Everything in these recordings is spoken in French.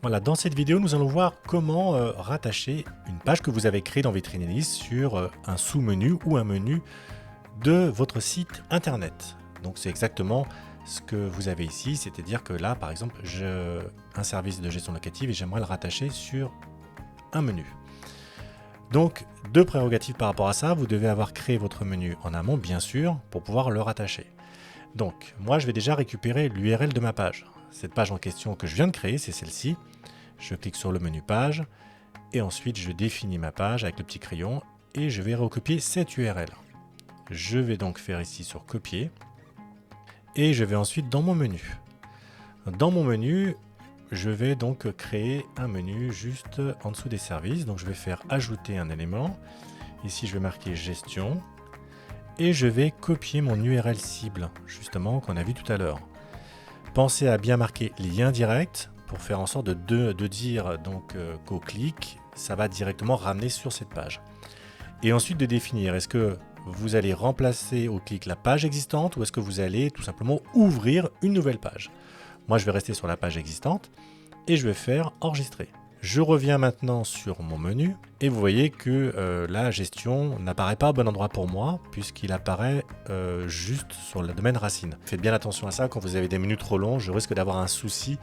Voilà, dans cette vidéo, nous allons voir comment rattacher une page que vous avez créée dans Vitrine sur un sous-menu ou un menu de votre site internet. Donc c'est exactement ce que vous avez ici, c'est-à-dire que là, par exemple, j'ai un service de gestion locative et j'aimerais le rattacher sur un menu. Donc, deux prérogatives par rapport à ça, vous devez avoir créé votre menu en amont, bien sûr, pour pouvoir le rattacher. Donc, moi, je vais déjà récupérer l'URL de ma page. Cette page en question que je viens de créer, c'est celle-ci. Je clique sur le menu page et ensuite je définis ma page avec le petit crayon et je vais recopier cette URL. Je vais donc faire ici sur copier et je vais ensuite dans mon menu. Dans mon menu, je vais donc créer un menu juste en dessous des services. Donc je vais faire ajouter un élément. Ici je vais marquer gestion et je vais copier mon URL cible justement qu'on a vu tout à l'heure. Pensez à bien marquer lien direct pour faire en sorte de dire donc qu'au clic, ça va directement ramener sur cette page. Et ensuite de définir, est-ce que vous allez remplacer au clic la page existante ou est-ce que vous allez tout simplement ouvrir une nouvelle page. Moi, je vais rester sur la page existante et je vais faire enregistrer. Je reviens maintenant sur mon menu et vous voyez que la gestion n'apparaît pas au bon endroit pour moi puisqu'il apparaît juste sur le domaine racine. Faites bien attention à ça, quand vous avez des menus trop longs, je risque d'avoir un souci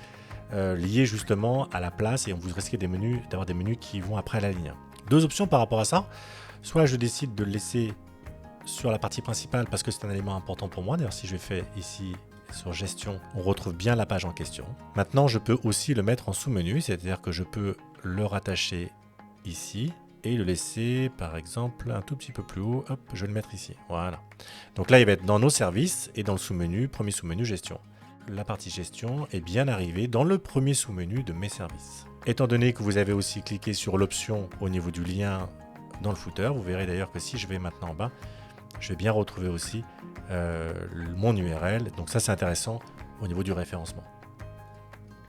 lié justement à la place et vous risquez d'avoir des menus qui vont après la ligne. Deux options par rapport à ça, soit je décide de le laisser sur la partie principale parce que c'est un élément important pour moi. D'ailleurs, si je fais ici sur gestion, on retrouve bien la page en question. Maintenant, je peux aussi le mettre en sous-menu, c'est-à-dire que je peux le rattacher ici et le laisser par exemple un tout petit peu plus haut. Hop, je vais le mettre ici. Voilà. Donc là, il va être dans nos services et dans le sous-menu, premier sous-menu gestion. La partie gestion est bien arrivée dans le premier sous-menu de mes services. Étant donné que vous avez aussi cliqué sur l'option au niveau du lien dans le footer, vous verrez d'ailleurs que si je vais maintenant en bas, je vais bien retrouver aussi mon URL. Donc ça, c'est intéressant au niveau du référencement.